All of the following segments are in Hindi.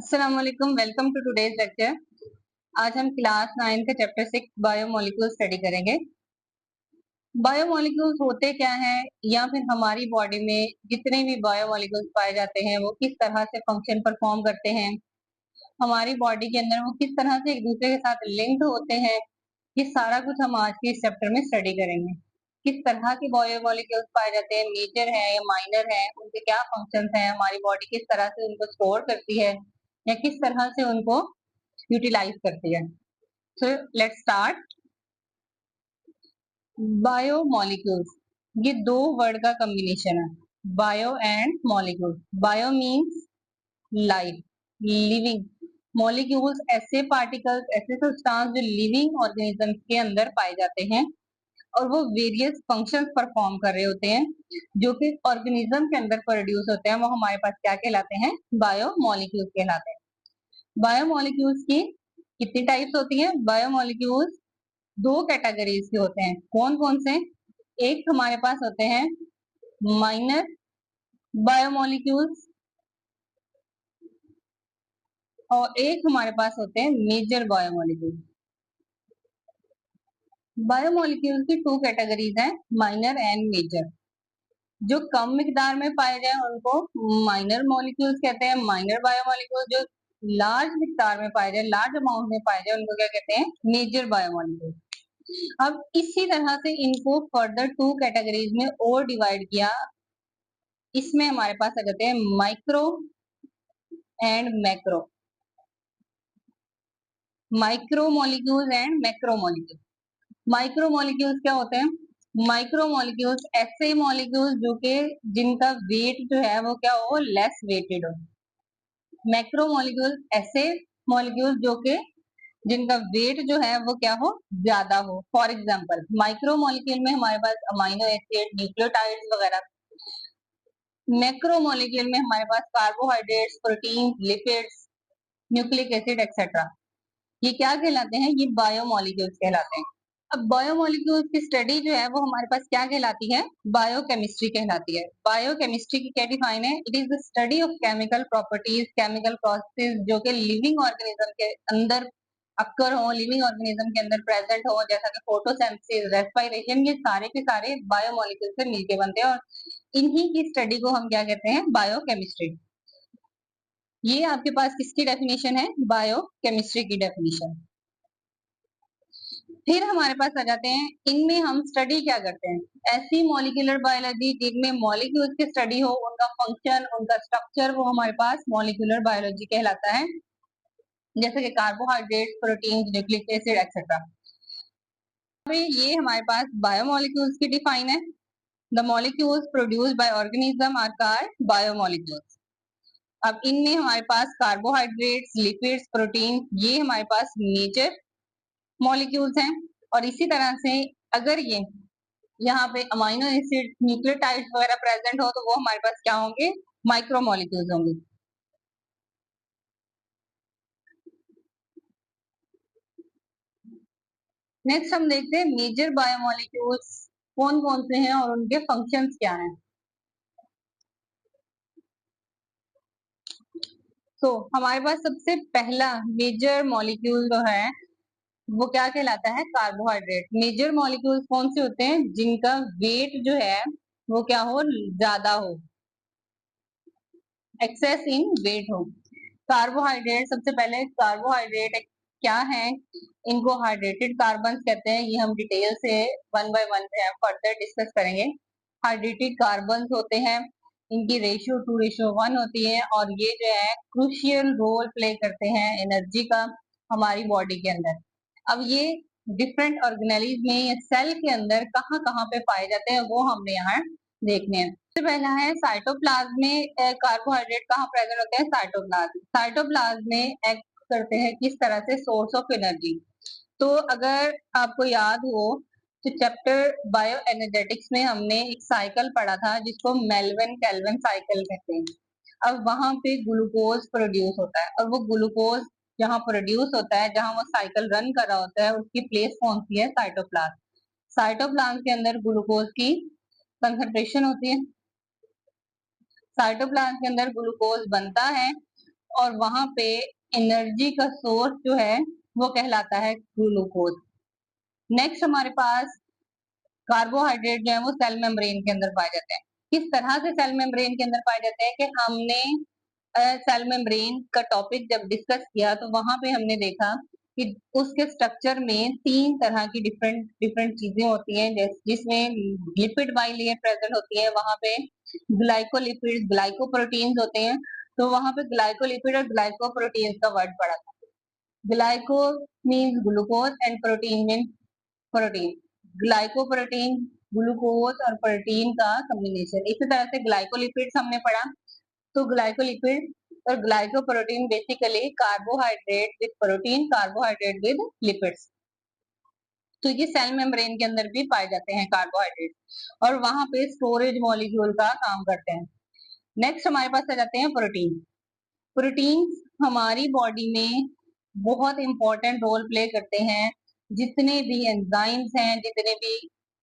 अस्सलाम वालेकुम, वेलकम टू टुडेज लेक्चर। आज हम क्लास 9 का चैप्टर 6 बायोमोलिक्यूल स्टडी करेंगे। बायोमोलिक्यूल्स होते क्या हैं या फिर हमारी बॉडी में जितने भी बायोमोलिक्यूल्स पाए जाते हैं वो किस तरह से फंक्शन परफॉर्म करते हैं, हमारी बॉडी के अंदर वो किस तरह से एक दूसरे के साथ लिंक्ड होते हैं, ये सारा कुछ हम आज के इस चैप्टर में स्टडी करेंगे। किस तरह के बायोमोलिक्यूल्स पाए जाते हैं, मेजर है या माइनर है, उनके क्या फंक्शंस हैं, हमारी बॉडी किस तरह से उनको स्टोर करती है या किस तरह से उनको यूटिलाइज करती है। So let's start. बायोमोलिक्यूल्स, ये दो वर्ड का कॉम्बिनेशन है, bio and molecule. Bio means life, living. Molecules ऐसे पार्टिकल्स, ऐसे सब्सटेंस जो लिविंग ऑर्गेनिज्म के अंदर पाए जाते हैं और वो वेरियस फंक्शंस परफॉर्म कर रहे होते हैं जो कि ऑर्गेनिज्म के अंदर प्रोड्यूस होते हैं, वो हमारे पास क्या कहलाते हैं? बायोमोलिक्यूल्स कहलाते हैं। बायोमोलिक्यूल्स की कितनी टाइप्स होती हैं? बायोमोलिक्यूल्स दो कैटेगरीज के होते हैं। कौन कौन से? एक हमारे पास होते हैं माइनर बायोमोलिक्यूल्स और एक हमारे पास होते हैं मेजर बायोमोलिक्यूल्स। बायोमोलिक्यूल्स की टू कैटेगरीज हैं, माइनर एंड मेजर। जो कम मिकदार में पाए जाए उनको माइनर मॉलिक्यूल्स कहते हैं। माइनर बायोमोलिक्यूल्स जो लार्ज मिकदार में पाए जाए, लार्ज अमाउंट में पाए जाए, उनको क्या कहते हैं? Major biomolecules. अब इसी तरह से इनको फर्दर टू कैटेगरीज में और डिवाइड किया। इसमें हमारे पास आ जाते हैं micro and macro, micro molecules and macro molecules. Micro molecules क्या होते हैं? माइक्रो मॉलिक्यूल्स ऐसे मॉलिक्यूल्स जो कि जिनका वेट जो है वो क्या हो, लेस वेटेड हो। मैक्रो मॉलिक्यूल ऐसे मॉलिक्यूल जो कि जिनका वेट जो है वो क्या हो, ज्यादा हो। फॉर एग्जांपल माइक्रो मॉलिक्यूल में हमारे पास अमाइनो एसिड, न्यूक्लियोटाइड्स वगैरह। मैक्रो मॉलिक्यूल में हमारे पास carbohydrates, protein, lipids, nucleic acid etcetera. ये क्या कहलाते हैं? ये बायोमोलिक्यूल्स कहलाते हैं। अब बायोमोलिक्यूल्स की स्टडी जो है वो हमारे पास क्या कहलाती है? बायोकेमिस्ट्री कहलाती है। बायोकेमिस्ट्री की क्या डिफाइन है? It is the study of chemical properties, chemical process जो कि लिविंग ऑर्गेनिज्म के अंदर अक्कर हो, लिविंग ऑर्गेनिज्म के अंदर प्रेजेंट हो, जैसा कि फोटोसिंथेसिस, रेस्पिरेशन, ये सारे के सारे बायोमोलिक्यूल से मिलके बनते हैं और इन्हीं की स्टडी को हम क्या कहते हैं? बायोकेमिस्ट्री। ये आपके पास किसकी डेफिनेशन है? बायोकेमिस्ट्री की डेफिनेशन। फिर हमारे पास आ जाते हैं, इनमें हम स्टडी क्या करते हैं? ऐसी मॉलिक्यूलर बायोलॉजी जिनमें मॉलिक्यूल्स की स्टडी हो, उनका फंक्शन, उनका स्ट्रक्चर, वो हमारे पास मॉलिक्यूलर बायोलॉजी कहलाता है, जैसे कि carbohydrate, protein, nucleic acid etcetera. ये हमारे पास बायोमोलिक्यूल्स की डिफाइन है। The molecules produced by organism are called biomolecules. अब इनमें हमारे पास कार्बोहाइड्रेट्स, लिपिड्स, प्रोटीन, ये हमारे पास मेजर मॉलिक्यूल्स हैं। और इसी तरह से अगर ये यहाँ पे अमाइनो एसिड, न्यूक्लियोटाइड्स वगैरह प्रेजेंट हो तो वो हमारे पास क्या होंगे? माइक्रो मॉलिक्यूल्स होंगे। नेक्स्ट हम देखते हैं मेजर बायोमोलिक्यूल्स कौन कौन से हैं और उनके फंक्शंस क्या हैं। तो हमारे पास सबसे पहला मेजर मॉलिक्यूल जो है वो क्या कहलाता है? कार्बोहाइड्रेट। मेजर मॉलिक्यूल्स कौन से होते हैं? जिनका वेट जो है वो क्या हो, ज्यादा हो, एक्सेस इन वेट हो। कार्बोहाइड्रेट, सबसे पहले कार्बोहाइड्रेट क्या है? इनको हाइड्रेटेड कार्बन कहते हैं। ये हम डिटेल से one by one further discuss करेंगे। हाइड्रेटेड कार्बन होते हैं, इनकी रेशियो 2:1 होती है और ये जो है क्रूशियल रोल प्ले करते हैं एनर्जी का हमारी बॉडी के अंदर। अब ये डिफरेंट ऑर्गेनेलिज में या सेल के अंदर कहाँ कहाँ पे पाए जाते हैं वो हमने यहाँ देखने हैं। सबसे पहला है साइटोप्लाज्म में कार्बोहाइड्रेट कहाँ प्रेजेंट होते हैं? साइटोप्लाज्म। साइटोप्लाज्म में एक्ट करते हैं किस तरह से? Source of energy. तो अगर आपको याद हो तो चैप्टर बायो एनर्जेटिक्स में हमने एक साइकिल पढ़ा था जिसको मेल्विन केल्विन साइकिल कहते हैं। अब वहां पे ग्लूकोज प्रोड्यूस होता है और वो ग्लूकोज जहाँ प्रोड्यूस होता है, जहाँ वो साइकिल रन कर रहा होता है, उसकी प्लेस कौन सी है? साइटोप्लाज्म। साइटोप्लाज्म के अंदर ग्लूकोज की कंसंट्रेशन होती है। साइटोप्लाज्म के अंदर ग्लूकोज बनता है और वहां पे एनर्जी का सोर्स जो है वो कहलाता है ग्लूकोज। नेक्स्ट हमारे पास कार्बोहाइड्रेट जो है वो सेल मेम्ब्रेन के अंदर पाए जाते हैं। किस तरह से सेल मेम्ब्रेन के अंदर पाए जाते हैं कि हमने सेल मेम्ब्रेन का टॉपिक जब डिस्कस किया तो वहां पे हमने देखा कि उसके स्ट्रक्चर में 3 तरह की डिफरेंट डिफरेंट चीजें होती हैं, जिसमें लिपिड बाइलेयर प्रेजेंट होती है, वहां पे ग्लाइकोलिपिड्स ग्लाइकोप्रोटीन्स होते हैं। तो वहां पे ग्लाइकोलिपिड और ग्लाइकोप्रोटीन्स का वर्ड पड़ा था। Glyco means glucose and protein means protein. Glycoprotein glucose और प्रोटीन का कॉम्बिनेशन। इसी तरह से ग्लाइकोलिपिड्स हमने पढ़ा। तो ग्लाइकोलिपिड और glycoprotein basically carbohydrate with protein, carbohydrate with lipids. तो ये सेल मेम्ब्रेन के अंदर भी पाए जाते हैं कार्बोहाइड्रेट, और वहां पे स्टोरेज मॉलिक्यूल का काम करते हैं। नेक्स्ट हमारे पास आ जाते हैं प्रोटीन। प्रोटीन हमारी बॉडी में बहुत इंपॉर्टेंट रोल प्ले करते हैं। जितने भी एंजाइम्स हैं, जितने भी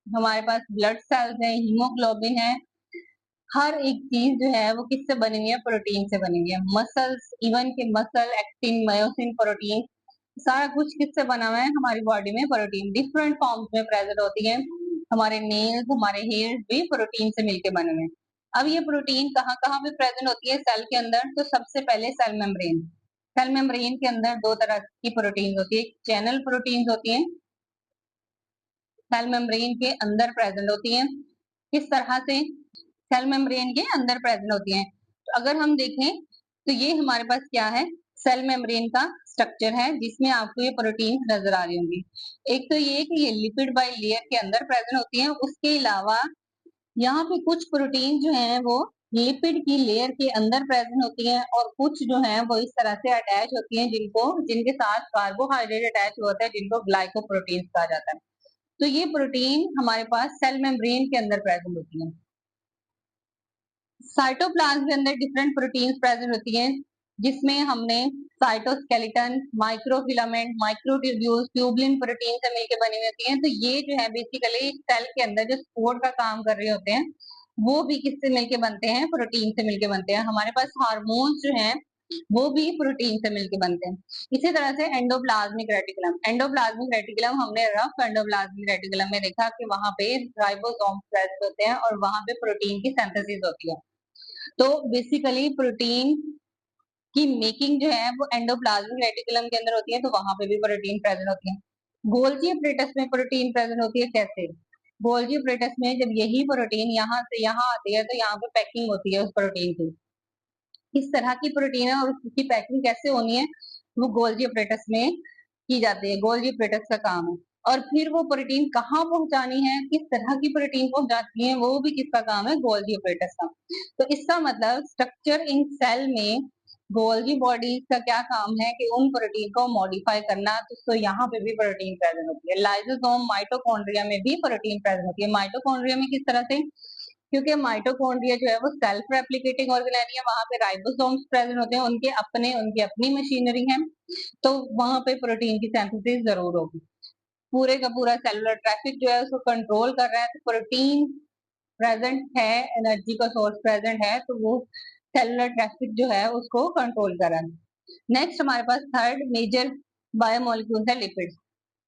हमारे पास ब्लड सेल्स हैं, हीमोग्लोबिन है, हर एक चीज जो है वो किससे बनी हुई है? प्रोटीन से बनी हुई है। मसल्स, इवन के मसल, एक्टिन, मायोसिन, प्रोटीन, सारा कुछ किससे बना हुआ है? हमारी बॉडी में प्रोटीन डिफरेंट फॉर्म्स में प्रेजेंट होती है। हमारे नेल्स, हमारे हेयर्स भी प्रोटीन से मिलके बने हुए हैं। अब ये प्रोटीन कहाँ कहाँ पे प्रेजेंट होती है सेल के अंदर? तो सबसे पहले सेल मेम्ब्रेन। सेल मेम्ब्रेन के अंदर 2 तरह की प्रोटीन होती है। चैनल प्रोटीन होती है, सेल मेम्ब्रेन के अंदर प्रेजेंट होती है। किस तरह से? सेल मेम्ब्रेन के अंदर प्रेजेंट होती हैं। तो अगर हम देखें तो ये हमारे पास क्या है? सेल मेम्ब्रेन का स्ट्रक्चर है, जिसमें आपको ये प्रोटीन नजर आ रही होंगी। एक तो ये कि ये लिपिड बाई लेयर के अंदर प्रेजेंट होती है। उसके अलावा यहाँ पे कुछ प्रोटीन जो है वो लिपिड की लेयर के अंदर प्रेजेंट होती है, और कुछ जो है वो इस तरह से अटैच होती हैं, जिनके साथ कार्बोहाइड्रेट अटैच होता है, जिनको ग्लाइकोप्रोटीन कहा जाता है। तो ये प्रोटीन हमारे पास सेल मेम्ब्रेन के अंदर प्रेजेंट होती है। साइटोप्लाज्म के अंदर डिफरेंट प्रोटीन्स प्रेजेंट होती हैं, जिसमें हमने cytoskeleton, microfilament, microtubules, tubulin protein से मिलकर बनी हुई होती हैं। तो ये जो है बेसिकली सेल के अंदर जो सपोर्ट का काम कर रहे होते हैं, वो भी किससे मिलके बनते हैं? प्रोटीन से मिलके बनते हैं। हमारे पास हार्मोन्स जो हैं वो भी प्रोटीन से मिलके बनते हैं। इसी तरह से एंडोप्लाज्मिक रेटिकुलम। एंडोप्लाज्मिक रेटिकुलम हमने रफ एंडोप्लाज्मिक रेटिकुलम में देखा कि वहां पे राइबोसोम प्रेजेंट होते हैं और वहां पे प्रोटीन की सिंथेसिस होती है। तो बेसिकली प्रोटीन की मेकिंग जो है वो एंडोप्लाज्मिक रेटिकुलम के अंदर होती है, तो वहां पे भी प्रोटीन प्रेजेंट होती है। गोल्गी एपरेटस में प्रोटीन प्रेजेंट होती है। कैसे? गोल्गी एपरेटस में जब यही प्रोटीन यहाँ से यहाँ आती है तो यहाँ पे पैकिंग होती है उस प्रोटीन की। किस तरह की प्रोटीन है और उसकी पैकिंग कैसे होनी है, वो गोल्गी एपरेटस में की जाती है। गोल्गी एपरेटस का काम है। और फिर वो प्रोटीन कहाँ पहुंचानी है, किस तरह की प्रोटीन पहुंचाती है, वो भी किसका काम है? गोल्गी एपरेटस का। तो इसका मतलब स्ट्रक्चर इन सेल में गोल्गी बॉडी का क्या काम है कि उन प्रोटीन को मॉडिफाई करना। तो यहाँ पे भी प्रोटीन प्रेजेंट होती है। लाइसोसोम, माइटोकॉन्ड्रिया में भी प्रोटीन प्रेजेंट होती है। माइटोकॉन्ड्रिया में किस तरह से? क्योंकि माइटोकॉन्ड्रिया जो है वो सेल्फ रेप्लिकेटिंग ऑर्गेनेल है, वहां पे राइबोसोम्स प्रेजेंट होते हैं, उनकी अपनी मशीनरी है, तो वहां पे प्रोटीन की सिंथेसिस जरूर होगी। पूरे का पूरा सेलुलर ट्रैफिक जो है उसको कंट्रोल कर रहा है, तो प्रोटीन प्रेजेंट है, एनर्जी का सोर्स प्रेजेंट है, तो वो सेलुलर ट्रैफिक जो है उसको कंट्रोल कर रहा है। नेक्स्ट हमारे पास थर्ड मेजर बायोमोलिक्यूल है लिपिड्स।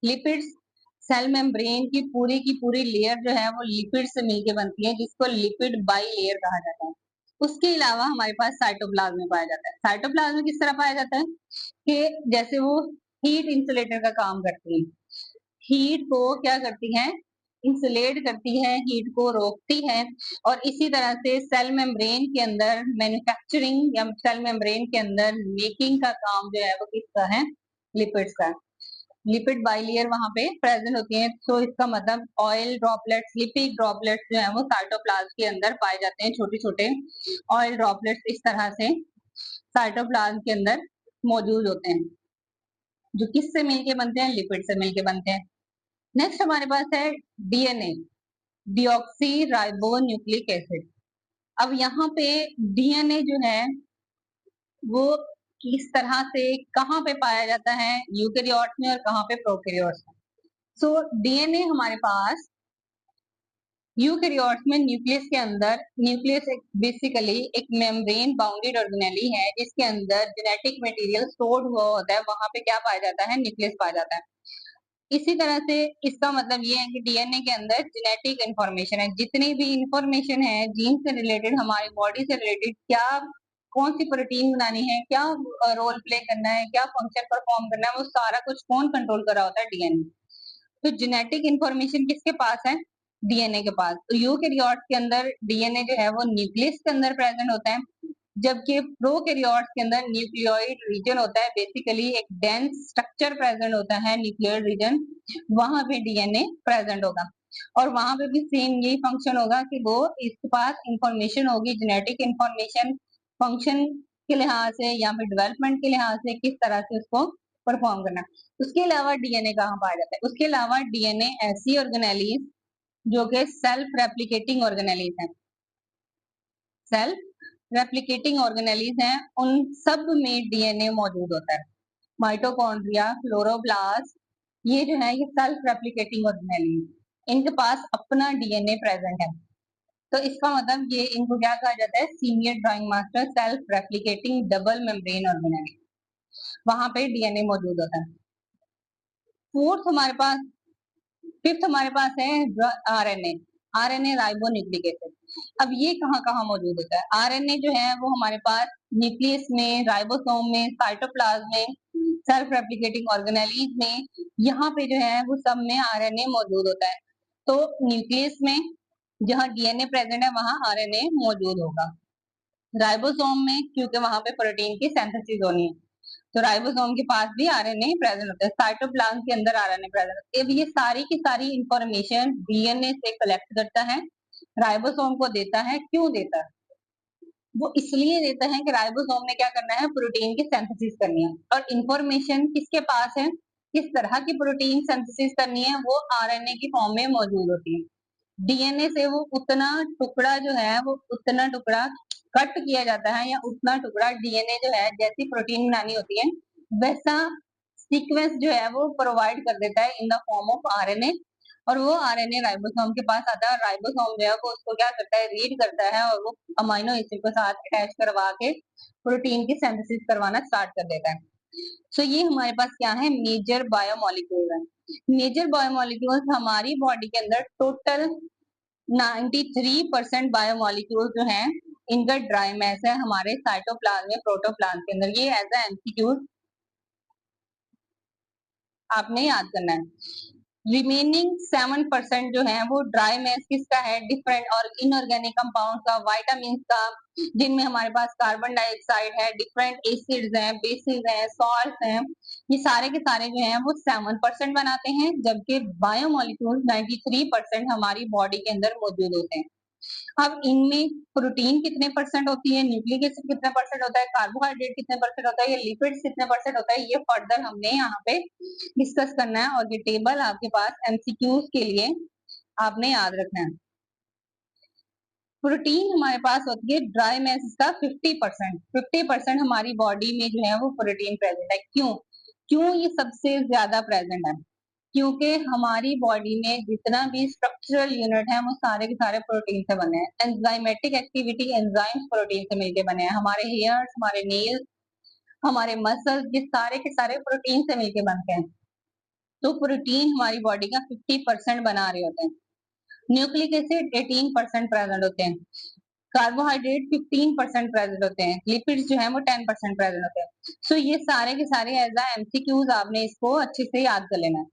लिपिड्स सेल मेम्ब्रेन की पूरी लेयर जो है वो लिपिड से मिलके बनती है, जिसको लिपिड बाई लेयर कहा जाता है। उसके अलावा हमारे पास साइटोप्लाज्म में पाया जाता है। साइटोप्लाज्म में किस तरह पाया जाता है कि जैसे वो हीट इंसुलेटर का काम करती है। हीट को क्या करती है? इंसुलेट करती है, हीट को रोकती है। और इसी तरह से सेल मेम्ब्रेन के अंदर मैन्युफैक्चरिंग या सेल मेम्ब्रेन के अंदर मेकिंग का काम जो है वो किसका है? लिपिड्स का। लिपिड बाइलेयर वहां पे प्रेजेंट होती हैं, तो इसका मतलब ऑयल ड्रॉपलेट्स, लिपिड ड्रॉपलेट्स जो है वो साइटोप्लाज्म के अंदर पाए जाते हैं। छोटे छोटे ऑयल ड्रॉपलेट्स इस तरह से साइटोप्लाज्म के अंदर मौजूद होते हैं, जो किससे मिलके बनते हैं? लिपिड से मिलके बनते हैं। नेक्स्ट हमारे पास है DNA, deoxy ribo nucleic acid. अब यहाँ पे डीएनए जो है वो किस तरह से कहाँ पे पाया जाता है? यूकेरियोट्स में और कहाँ पे प्रोकैरियोट्स में। सो डीएनए हमारे पास यूकेरियोट्स में न्यूक्लियस के अंदर न्यूक्लियस बेसिकली एक मेम्ब्रेन बाउंडेड ऑर्गेनेली है जिसके अंदर जेनेटिक मटेरियल स्टोर्ड हुआ होता है, वहां पे क्या पाया जाता है, न्यूक्लियस पाया जाता है। इसी तरह से इसका मतलब ये है कि डीएनए के अंदर जेनेटिक इंफॉर्मेशन है, जितनी भी इंफॉर्मेशन है जीन से रिलेटेड, हमारी बॉडी से रिलेटेड, क्या कौन सी प्रोटीन बनानी है, क्या रोल प्ले करना है, क्या फंक्शन परफॉर्म करना है, वो सारा कुछ कौन कंट्रोल कर रहा होता है, डीएनए। तो जेनेटिक इंफॉर्मेशन किसके पास है, डीएनए के पास। तो यूकेरियोट्स के अंदर डीएनए जो है वो न्यूक्लियस के अंदर प्रेजेंट होता है, जबकि प्रोकैरियोट्स के अंदर न्यूक्लियोइड रीजन होता है, बेसिकली एक डेंस स्ट्रक्चर प्रेजेंट होता है न्यूक्लियोइड रीजन, वहां पे डीएनए प्रेजेंट होगा। और वहां पे भी सेम यही फंक्शन होगा कि वो इसके पास इंफॉर्मेशन होगी, जेनेटिक इंफॉर्मेशन, फंक्शन के लिहाज से या फिर डेवलपमेंट के लिहाज से किस तरह से उसको परफॉर्म करना। उसके अलावा डीएनए कहाँ पाया जाता है, उसके अलावा डीएनए ऐसी ऑर्गेनेलीज जो कि सेल्फ रेप्लिकेटिंग ऑर्गेनेलीज हैं, सेल्फ रेप्लिकेटिंग ऑर्गेनेलीज हैं, उन सब में डीएनए मौजूद होता है। माइटोकॉन्ड्रिया, क्लोरोप्लास्ट, ये जो है ये सेल्फ रेप्लिकेटिंग ऑर्गेनेलीज, इनके पास अपना डीएनए प्रेजेंट है। तो इसका मतलब ये इनको क्या कहा जाता है, senior drawing master self replicating double membrane organelle, वहां पे डीएनए मौजूद होता है। फोर्थ हमारे पास, फिफ्थ हमारे पास है आरएनए, आरएनए राइबोन्यूक्लिक एसिड। अब ये कहाँ कहाँ मौजूद होता है, आरएनए जो है वो हमारे पास न्यूक्लियस में, राइबोसोम में, साइटोप्लाज्म में, सेल्फ रेप्लिकेटिंग ऑर्गेनेलीज में, यहाँ पे जो है वो सब में आरएनए मौजूद होता है। तो न्यूक्लियस में जहाँ डीएनए प्रेजेंट है वहां आरएनए मौजूद होगा। राइबोसोम में क्योंकि वहां पे प्रोटीन की सिंथेसिस होनी है, तो राइबोसोम के पास भी आरएनए प्रेजेंट होता है, साइटोप्लाज्म के अंदर आरएनए प्रेजेंट होता है। अब ये सारी की सारी इंफॉर्मेशन डीएनए से कलेक्ट करता है, राइबोसोम को देता है। क्यों देता है, वो इसलिए देता है कि राइबोसोम ने क्या करना है, प्रोटीन की सिंथेसिस करनी है। और इंफॉर्मेशन किसके पास है, किस तरह की प्रोटीन सिंथेसिस करनी है, वो आरएनए की फॉर्म में मौजूद होती है। डीएनए से वो उतना टुकड़ा जो है वो उतना टुकड़ा कट किया जाता है, या उतना टुकड़ा डीएनए जो है जैसी प्रोटीन बनानी होती है वैसा सीक्वेंस जो है वो प्रोवाइड कर देता है in the form of RNA. और वो आरएनए राइबोसोम के पास आता है, और राइबोसोम जो है वो उसको क्या करता है, रीड करता है, और वो अमाइनो एसिड के साथ अटैच करवा के प्रोटीन की सिंथेसिस करवाना स्टार्ट कर देता है। सो ये हमारे पास क्या है, मेजर बायोमोलिक्यूल है। मेजर बायोमोलिक्यूल्स हमारी बॉडी के अंदर टोटल 93% बायोमोलिक्यूल जो हैं इनका ड्राई मैस है हमारे साइटोप्लाज्म में, प्रोटोप्लाज्म के अंदर। ये एज ए एमसीक्यू आपने याद करना है। रिमेनिंग 7% जो है वो ड्राई मैस किसका है, डिफरेंट और इनऑर्गेनिक कंपाउंड का, वाइटामिन का, जिनमें हमारे पास कार्बन डाइऑक्साइड है, डिफरेंट एसिड्स हैं, बेसिस हैं, सॉल्ट हैं, ये सारे के सारे जो हैं वो 7% बनाते हैं, जबकि बायोमोलिक्यूल 93% हमारी बॉडी के अंदर मौजूद होते हैं। अब इनमें प्रोटीन कितने परसेंट होती है, न्यूक्लिक एसिड कितने परसेंट होता है, कार्बोहाइड्रेट कितने परसेंट होता है, ये लिपिड्स कितने परसेंट होता है, ये फर्दर हमने यहाँ पे डिस्कस करना है। और ये टेबल आपके पास एमसीक्यूज के लिए आपने याद रखना है। प्रोटीन हमारे पास होती है ड्राई मैस का 50%, 50% हमारी बॉडी में जो है वो प्रोटीन प्रेजेंट है। क्यों, क्यों ये सबसे ज्यादा प्रेजेंट है, क्योंकि हमारी बॉडी में जितना भी स्ट्रक्चरल यूनिट है वो सारे के सारे प्रोटीन से बने हैं। एंजाइमेटिक एक्टिविटी, एंजाइम्स प्रोटीन से मिलके बने हैं। हमारे हेयर्स, हमारे नेल्स, हमारे मसल्स, ये सारे के सारे प्रोटीन से मिलके बनते हैं। तो प्रोटीन हमारी बॉडी का 50% बना रहे होते हैं। न्यूक्लिक एसिड 18% प्रेजेंट होते हैं, कार्बोहाइड्रेट 15% प्रेजेंट होते हैं, लिपिड्स जो है वो 10% प्रेजेंट होते हैं। सो ये सारे के सारे एज अ एमसीक्यूज आपने इसको अच्छे से याद कर लेना है।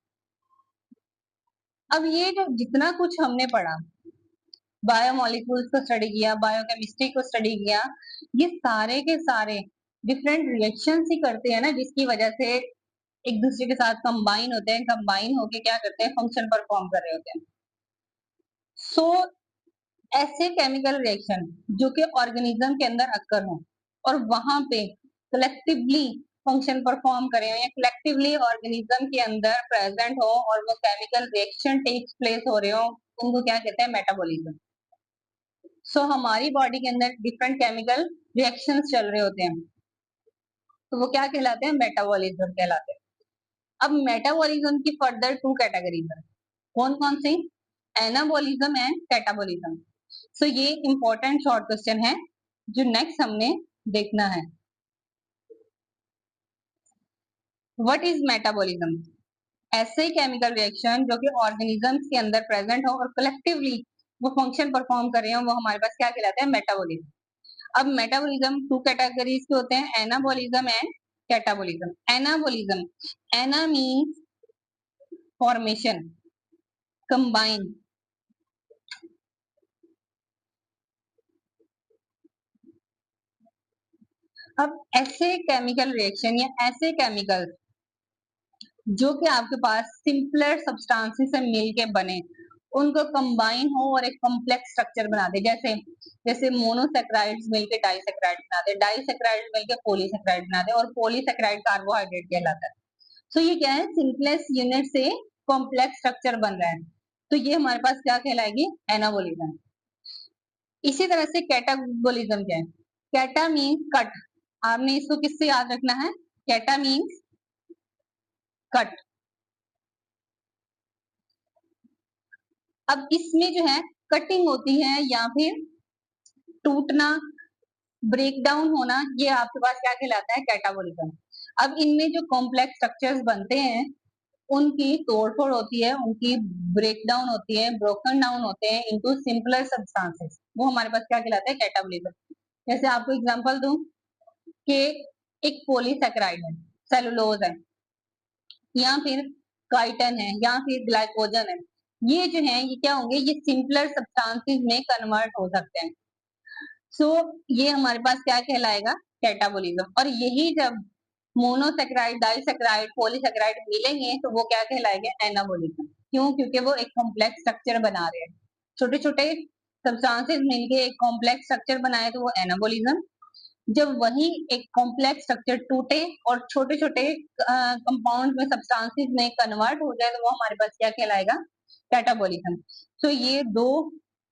अब ये जो जितना कुछ हमने पढ़ा, बायोमोलिक्यूल्स को स्टडी किया, बायोकेमिस्ट्री को स्टडी किया, ये सारे के सारे डिफरेंट रिएक्शंस ही करते हैं ना, जिसकी वजह से एक दूसरे के साथ कंबाइन होते हैं, कंबाइन होके क्या करते हैं, फंक्शन परफॉर्म कर रहे होते हैं। सो ऐसे केमिकल रिएक्शन जो कि ऑर्गेनिज्म के अंदर अक्कर हो और वहां पे कलेक्टिवली फंक्शन परफॉर्म करें, या कलेक्टिवली ऑर्गेनिज्म के अंदर प्रेजेंट हो और वो केमिकल रिएक्शन टेक्स प्लेस हो रहे हो, उनको क्या कहते हैं, मेटाबॉलिज्म। सो हमारी बॉडी के अंदर डिफरेंट केमिकल रिएक्शंस चल रहे होते हैं, तो वो क्या कहलाते हैं, मेटाबॉलिज्म कहलाते हैं। अब मेटाबॉलिज्म की फर्दर टू कैटेगरीज है, कौन कौन सी, एनाबॉलिज्म एंड कैटाबॉलिज्म। सो ये इंपॉर्टेंट शॉर्ट क्वेश्चन है जो नेक्स्ट हमने देखना है। What is metabolism? ऐसे केमिकल रिएक्शन जो कि ऑर्गेनिजम्स के अंदर प्रेजेंट हो और कलेक्टिवली वो फंक्शन परफॉर्म कर रहे हो, वो हमारे पास क्या कहलाता है? मेटाबॉलिज्म। अब मेटाबॉलिज्म टू कैटेगरीज के होते हैं, anabolism and catabolism. Anabolism, ana means formation, combine. अब ऐसे केमिकल रिएक्शन या ऐसे केमिकल जो कि आपके पास सिंपलर सब्सटेंसेस से मिलके बने, उनको कंबाइन हो और एक कॉम्प्लेक्स स्ट्रक्चर बना दे। जैसे जैसे मोनोसेक्राइड्स मिलके डाइसेक्राइड बना दे, डाइसेक्राइड मिलके पॉलीसेक्राइड बना दे, और पॉलीसेक्राइड कार्बोहाइड्रेट कहलाता है। तो ये क्या है? सिंपलेस्ट यूनिट से कॉम्प्लेक्स स्ट्रक्चर बन रहा है, तो ये हमारे पास क्या कहलाएगी? एनाबॉलिज्म। इसी तरह से कैटाबॉलिज्म क्या है? कैटा मीन्स कट। आपने इसको किससे याद रखना है? कैटा मीन्स कट। अब इसमें जो है कटिंग होती है या फिर टूटना, ब्रेक डाउन होना, ये आपके पास क्या कहलाता है? कैटाबॉलिज्म। अब इनमें जो कॉम्प्लेक्स स्ट्रक्चर्स बनते हैं उनकी तोड़फोड़ होती है, उनकी ब्रेक डाउन होती है, ब्रोकन डाउन होते हैं इनटू सिंपलर सब्सटेंसेस, वो हमारे पास क्या कहलाता है? कैटाबॉलिज्म। जैसे आपको एग्जांपल दूं कि एक पॉलीसेकेराइड है, सेलुलोज है, या फिर काइटन है, या फिर ग्लाइकोजन है, ये जो है ये क्या होंगे? ये सिंपलर सब्सटेंसेस में कन्वर्ट हो सकते हैं। सो ये हमारे पास क्या कहलाएगा? कैटाबॉलिज्म। और यही जब मोनोसेक्राइड, डाइसेक्राइड, पॉलीसेक्राइड मिलेंगे तो वो क्या कहलाएंगे? एनाबॉलिज्म। क्यों? क्योंकि वो एक कॉम्प्लेक्स स्ट्रक्चर बना रहे हैं, छोटे छोटे सब्सटेंसेस मिलके एक कॉम्प्लेक्स स्ट्रक्चर बनाए तो वो एनाबॉलिज्म। जब वही एक कॉम्प्लेक्स स्ट्रक्चर टूटे और छोटे छोटे कंपाउंड में, सब्सटेंसेस में कन्वर्ट हो जाए तो वो हमारे पास क्या कहलाएगा? कैटाबॉलिज्म। तो ये दो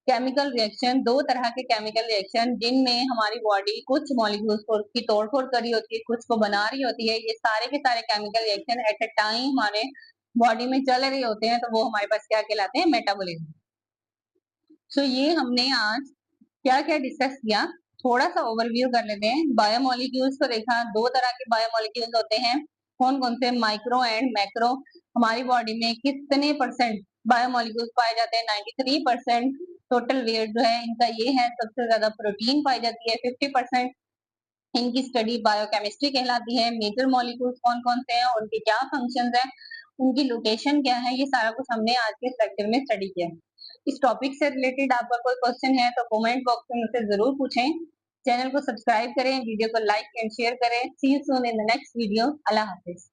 केमिकल रिएक्शन, दो तरह के केमिकल रिएक्शन जिनमें हमारी बॉडी कुछ मॉलिक्यूल्स को की तोड़फोड़ करी होती है, कुछ को बना रही होती है, ये सारे के सारे chemical reaction at a time हमारे बॉडी में चल रहे होते हैं, तो वो हमारे पास क्या कहलाते हैं? मेटाबॉलिज्म। सो ये हमने आज क्या क्या डिस्कस किया, थोड़ा सा ओवरव्यू कर लेते हैं। बायोमोलिक्यूल्स को देखा, दो तरह के बायोमोलिक्यूल्स होते हैं, कौन कौन से? Micro and macro. हमारी बॉडी में कितने परसेंट बायोमोलिक्यूल्स पाए जाते हैं? 93%। टोटल वेट जो है इनका ये है। सबसे ज्यादा प्रोटीन पाई जाती है 50%। इनकी स्टडी बायोकेमिस्ट्री कहलाती है। मेजर मॉलिक्यूल्स कौन कौन से हैं, उनके क्या फंक्शंस हैं, उनकी लोकेशन क्या है, ये सारा कुछ हमने आज के लेक्चर में स्टडी किया। इस टॉपिक से रिलेटेड आपका कोई क्वेश्चन है तो कमेंट बॉक्स में मुझसे जरूर पूछें। चैनल को सब्सक्राइब करें, वीडियो को लाइक एंड शेयर करें। See you soon in the next video. अल्लाह हाफिज।